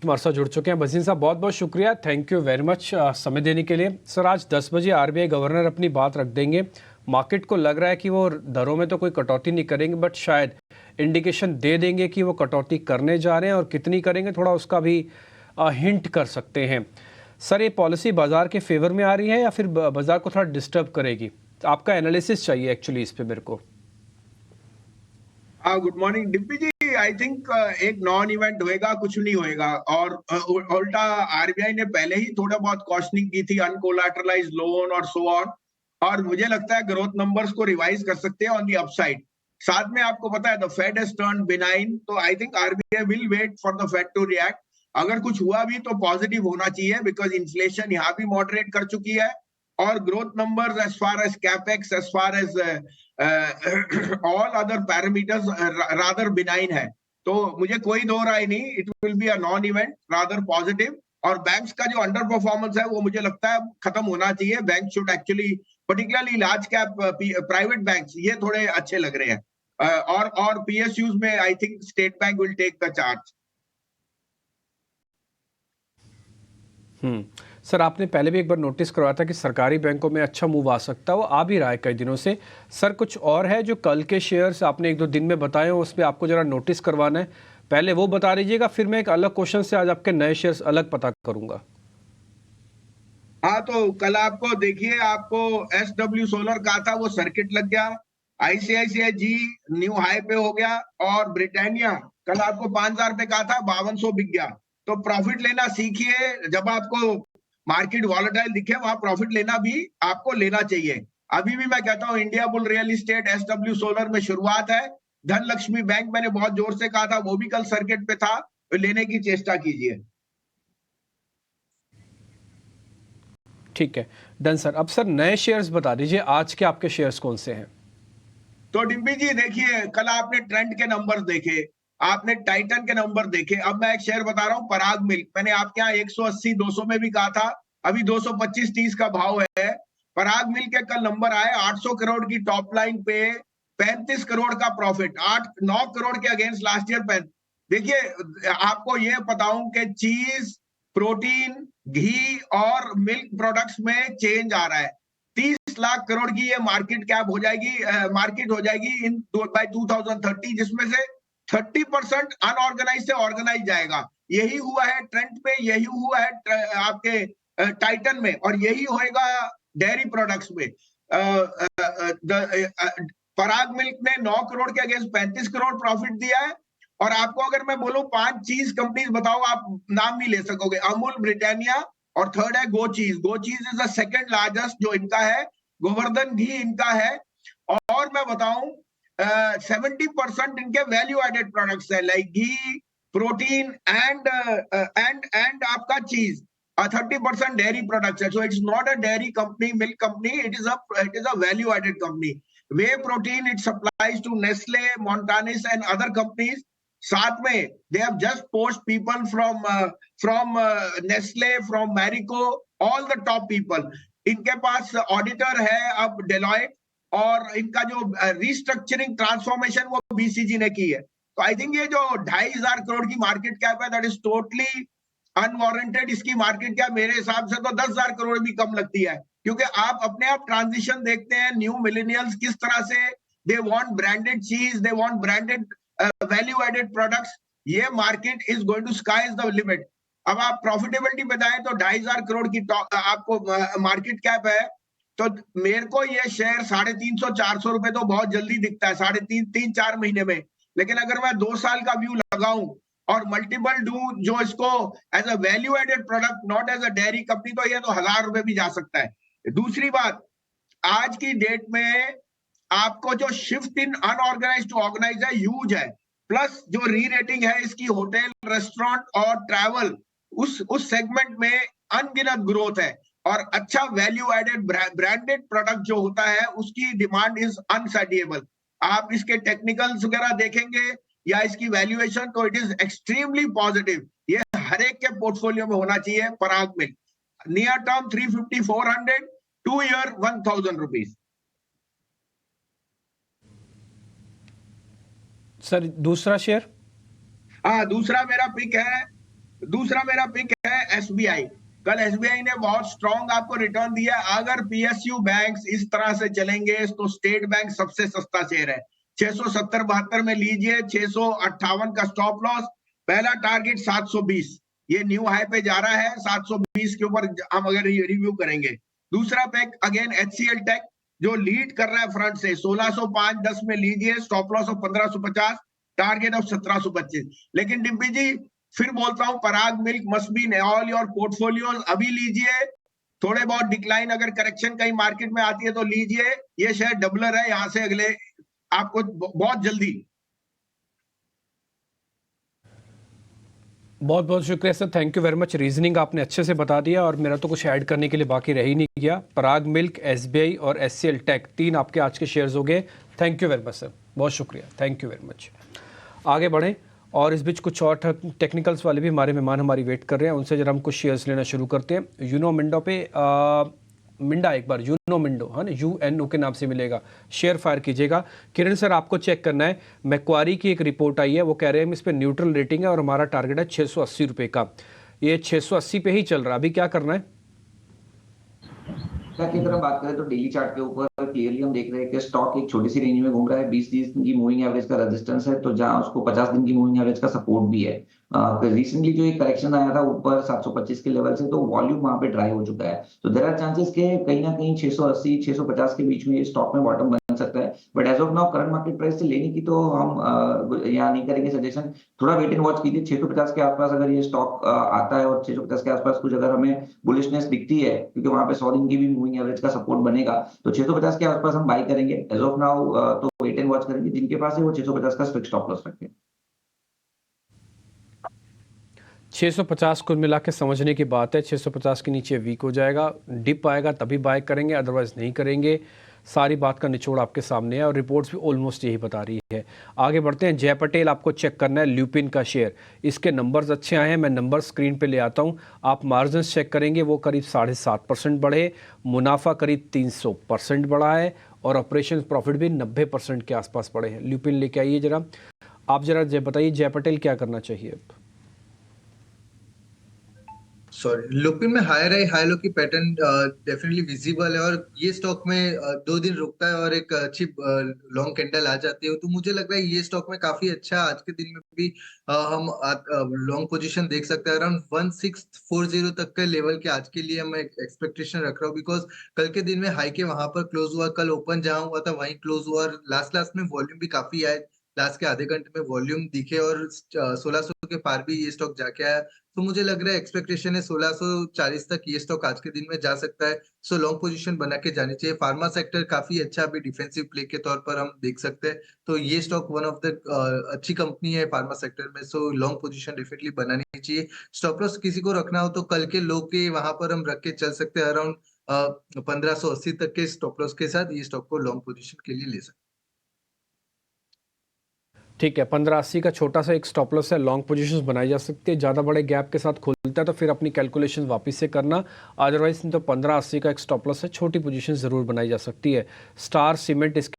हमारे साथ जुड़ चुके हैं। भसीन साहब, बहुत बहुत शुक्रिया, थैंक यू वेरी मच समय देने के लिए। सर, आज 10 बजे आरबीआई गवर्नर अपनी बात रख देंगे। मार्केट को लग रहा है कि वो दरों में तो कोई कटौती नहीं करेंगे, बट शायद इंडिकेशन दे देंगे कि वो कटौती करने जा रहे हैं, और कितनी करेंगे थोड़ा उसका भी हिंट कर सकते हैं। सर, ये पॉलिसी बाजार के फेवर में आ रही है या फिर बाजार को थोड़ा डिस्टर्ब करेगी? आपका एनालिसिस चाहिए एक्चुअली इस पे मेरे को। Good morning Dimpi ji. I think एक नॉन इवेंट होएगा, कुछ नहीं होएगा। और उल्टा आरबीआई ने पहले ही थोड़ा बहुत कॉशनिंग की थी, अनकोलैटरलाइज्ड लोन और सो ऑन। और मुझे लगता है ग्रोथ नंबर्स को रिवाइज कर सकते हैं ऑन दी अपसाइड। साथ में आपको पता है the Fed has turned benign, तो I think RBI will wait for the Fed to react. अगर कुछ हुआ भी तो पॉजिटिव होना चाहिए, बिकॉज इन्फ्लेशन यहाँ भी मॉडरेट कर चुकी है, और growth numbers as far as capex, as far as all other parameters rather benign है। तो मुझे कोई दो राय नहीं, it will be a non event, rather positive. और बैंक्स का जो अंडर परफॉर्मेंस है वो मुझे लगता है खत्म होना चाहिए। Bank should actually, particularly large cap private banks, ये थोड़े अच्छे लग रहे हैं। और पीएसयूज में I think State Bank will take the charge. Sir, आपने पहले भी एक बार नोटिस करवाया था कि सरकारी बैंकों में अच्छा मूव आ सकता है, वो आ भी रहा है कई दिनों से। सर, कुछ और है जो कल के शेयर्स आपने 1-2 दिन में बताए हो, उस पर आपको जरा नोटिस करवाना है, पहले वो बता दीजिएगा, फिर मैं एक अलग क्वेश्चन से आज आपके नए शेयर्स अलग पता करूंगा। हाँ, तो कल आपको देखिए, आपको SW सोलर कहा था, वो सर्किट लग गया। आईसीआईसीआई जी न्यू हाई पे हो गया। और ब्रिटानिया कल आपको 5,000 पे कहा था, 5200 बिक गया। तो प्रॉफिट लेना सीखिए। जब आपको मार्केट वॉलेटाइल दिखे, वहां प्रॉफिट लेना भी आपको लेना चाहिए। अभी भी मैं कहता हूँ India bull real estate, SW solar में शुरुआत है। धनलक्ष्मी बैंक मैंने बहुत जोर से कहा था, वो भी कल सर्किट पे था, तो लेने की चेष्टा कीजिए। ठीक है, डन सर। अब सर नए शेयर्स बता दीजिए, आज के आपके शेयर्स कौन से हैं? तो डिम्पी जी देखिए, कल आपने ट्रेंड के नंबर देखे, आपने टाइटन के नंबर देखे। अब मैं एक शेयर बता रहा हूँ, पराग मिल्क। मैंने आपके यहाँ 180-200 में भी कहा था, अभी 225-30 का भाव है। पराग मिल्क के कल नंबर आए 800 करोड़ की टॉप लाइन पे, 35 करोड़ का प्रॉफिट, 8-9 करोड़ के अगेंस्ट लास्ट ईयर। देखिए, आपको ये बताऊं कि चीज, प्रोटीन, घी और मिल्क प्रोडक्ट्स में चेंज आ रहा है। 30 लाख करोड़ की ये मार्केट कैप हो जाएगी, मार्केट हो जाएगी इन बाय 2030, जिसमें से 30% अनऑर्गेनाइज से ऑर्गेनाइज जाएगा। यही हुआ है ट्रेंड पे, यही हुआ है आपके टाइटन में, और यही होएगा डेयरी प्रोडक्ट्स में। पराग मिल्क ने 9 करोड़ के अगेंस्ट 35 करोड़ प्रॉफिट दिया है। और आपको अगर मैं बोलूं 5 चीज कंपनीज बताओ, आप नाम नहीं ले सकोगे। अमूल, ब्रिटानिया, और थर्ड है गो चीज। गो चीज इज द सेकंड लार्जेस्ट जो इनका है। गोवर्धन घी इनका है। और मैं बताऊं 70% इनके वैल्यू एडेड प्रोडक्ट्स है, लाइक घी, प्रोटीन एंड आपका चीज। 30% डेयरी प्रोडक्ट्स है। So it's not a dairy company, milk company, it is a value added company. Whey protein it supplies to Nestle, Montanis and other companies. साथ में they have just post people from Nestle, from Marico, all the top people. इनके पास auditor है अब Deloitte, और इनका जो restructuring transformation वो बीसीजी ने की है। तो आई थिंक ये जो 2,500 करोड़ की मार्केट कैप है, दैट इज टोटली अनवारंटेड। इसकी मार्केट कैप मेरे हिसाब से तो 10,000 करोड़ भी कम लगती है, क्योंकि आप अपने आप ट्रांजिशन देखते हैं, न्यू मिलेनियल्स किस तरह से दे want branded cheese, they want branded value added products. ये market is going to sky is the limit. अब आप प्रॉफिटेबिलिटी बताएं तो 2,500 करोड़ की आपको मार्केट कैप है। तो मेरे को ये शेयर 350-400 रुपए तो बहुत जल्दी दिखता है, 3.5-4 महीने में। लेकिन अगर मैं 2 साल का व्यू लगाऊं और मल्टीपल डू जो इसको as a value added product, not as a dairy company, तो ये तो 1,000 रुपए भी जा सकता है। दूसरी बात, आज की डेट में आपको जो shift in unorganize to organize है, ह्यूज है। प्लस जो री रेटिंग है इसकी होटल, रेस्टोरेंट और ट्रैवल, उस सेगमेंट में अनगिनत ग्रोथ है। और अच्छा वैल्यू एडेड ब्रांडेड प्रोडक्ट जो होता है, उसकी डिमांड इज अनसैटिएबल। आप इसके टेक्निकल्स वगैरह देखेंगे या इसकी वैल्यूएशन, तो इट इज एक्सट्रीमली पॉजिटिव। ये हर एक के पोर्टफोलियो में होना चाहिए। पराग में near term 350-400, 2 year 1,000 rupees. Sir दूसरा शेयर? हाँ, दूसरा मेरा पिक है दूसरा मेरा पिक है एसबीआई। कल एसबीआई ने बहुत स्ट्रॉन्ग आपको रिटर्न दिया। अगर पीएसयू बैंक्स इस तरह से चलेंगे तो स्टेट बैंक सबसे सस्ता शेयर है। 670-72 में लीजिए, 658 का स्टॉप लॉस, पहला टारगेट 720, ये न्यू हाई पे जा रहा है। 720 के ऊपर हम अगर रिव्यू करेंगे। दूसरा पिक अगेन एचसीएल टेक, जो लीड कर रहा है फ्रंट से, 1605-10 में लीजिए, stop loss of 1550, target of 1725। लेकिन डिम्पी जी फिर बोलता हूं, Parag milk must be in all your portfolio, अभी लीजिए। थोड़े बहुत डिक्लाइन अगर करेक्शन कहीं मार्केट में आती है तो लीजिए, ये शेयर डबलर है यहां से अगले आपको बहुत जल्दी। बहुत बहुत शुक्रिया sir, thank you very much. Reasoning आपने अच्छे से बता दिया और मेरा तो कुछ ऐड करने के लिए बाकी रह ही नहीं गया। पराग मिल्क, एसबीआई और एचसीएल टेक, 3 आपके आज के शेयर्स हो गए। Thank you very much sir, बहुत शुक्रिया, थैंक यू वेरी मच। आगे बढ़ें और इस बीच कुछ और टेक्निकल्स वाले भी हमारे मेहमान हमारी वेट कर रहे हैं, उनसे जरा हम कुछ शेयर्स लेना शुरू करते हैं। यूनो मिंडो पे मिंडा, एक बार यूनो मिंडो, है ना, UNO के नाम से मिलेगा, शेयर फायर कीजिएगा। किरण सर आपको चेक करना है, मैक्वारी की एक रिपोर्ट आई है, वो कह रहे हैं इस पर न्यूट्रल रेटिंग है और हमारा टारगेट है 680 रुपये का। ये 680 पे ही चल रहा है, अभी क्या करना है? की तरफ बात करें तो डेली चार्ट के ऊपर क्लियरली हम देख रहे हैं कि स्टॉक एक छोटी सी रेंज में घूम रहा है। 20 दिन की मूविंग एवरेज का रेजिस्टेंस है, तो जहां उसको 50 दिन की मूविंग एवरेज का सपोर्ट भी है। रिसेंटली जो एक करेक्शन आया था ऊपर 725 के लेवल से, तो वॉल्यूम वहां पे ड्राई हो चुका है। तो देयर आर चांसेस के कहीं ना कहीं 680 650 के बीच में ये स्टॉक में बॉटम बन सकता है। But as of now current market price से लेने की तो हम यहाँ नहीं करेंगे सजेशन। थोड़ा वेट एंड वॉच कीजिए। 650 के आसपास अगर ये स्टॉक आता है और 650 के आसपास कुछ अगर हमें बुलिशनेस दिखती है, क्योंकि वहां पे 100 दिन की भी मूविंग एवरेज का सपोर्ट बनेगा, तो 650 के आसपास हम बाई करेंगे। एज ऑफ नाउ तो वेट एंड वॉच करेंगे। जिनके पास है वो 650 का स्ट्रिक्ट स्टॉप लॉस रखें। 650 कुल मिला के समझने की बात है। 650 के नीचे वीक हो जाएगा, डिप आएगा तभी बाय करेंगे, अदरवाइज नहीं करेंगे। सारी बात का निचोड़ आपके सामने है और रिपोर्ट्स भी ऑलमोस्ट यही बता रही है। आगे बढ़ते हैं। जय पटेल आपको चेक करना है, ल्यूपिन का शेयर, इसके नंबर्स अच्छे आए हैं, मैं नंबर स्क्रीन पे ले आता हूं। आप मार्जिन चेक करेंगे, वो करीब 7.5% बढ़े, मुनाफा करीब 300% बढ़ा है और ऑपरेशन प्रॉफिट भी 90% के आसपास बढ़े हैं। ल्यूपिन लेके आइए जरा, आप जरा बताइए जय पटेल क्या करना चाहिए अब? सॉरी, लुपिन में हाई लो की पैटर्न डेफिनेटली विजिबल है, और ये स्टॉक में 2 दिन रुकता है और एक अच्छी लॉन्ग कैंडल आ जाती है। तो मुझे लग रहा है ये स्टॉक में काफी अच्छा आज के दिन में भी हम लॉन्ग पोजीशन देख सकते हैं। अराउंड 1640 तक के लेवल के आज के लिए मैं एक्सपेक्टेशन रख रहा हूँ, बिकॉज कल के दिन में हाई के वहां पर क्लोज हुआ, कल ओपन जहां हुआ था वहीं क्लोज हुआ, और लास्ट में वॉल्यूम भी काफी आए। लास्ट के आधे घंटे में वॉल्यूम दिखे और 1600 के पार भी ये स्टॉक जाके आया। तो मुझे लग रहा है एक्सपेक्टेशन है 1640 तक ये स्टॉक आज के दिन में जा सकता है। सो लॉन्ग पोजीशन बना के जानी चाहिए। फार्मा सेक्टर काफी अच्छा अभी डिफेंसिव प्ले के तौर पर हम देख सकते हैं। तो ये स्टॉक वन ऑफ द अच्छी कंपनी है फार्मा सेक्टर में। सो लॉन्ग पोजीशन डेफिनेटली बनानी चाहिए। स्टॉप लॉस किसी को रखना हो तो कल के लो के वहां पर हम रख के चल सकते हैं। अराउंड 1580 तक के स्टॉप लॉस के साथ ये स्टॉक को लॉन्ग पोजीशन के लिए ले सकते हैं। ठीक है, 1580 का छोटा सा एक स्टॉप लॉस है, लॉन्ग पोजीशंस बनाई जा सकती है। ज़्यादा बड़े गैप के साथ खुलता है तो फिर अपनी कैलकुलेशन वापस से करना, अदरवाइज तो 1580 का एक स्टॉप लॉस है, छोटी पोजीशन ज़रूर बनाई जा सकती है। स्टार सीमेंट इसके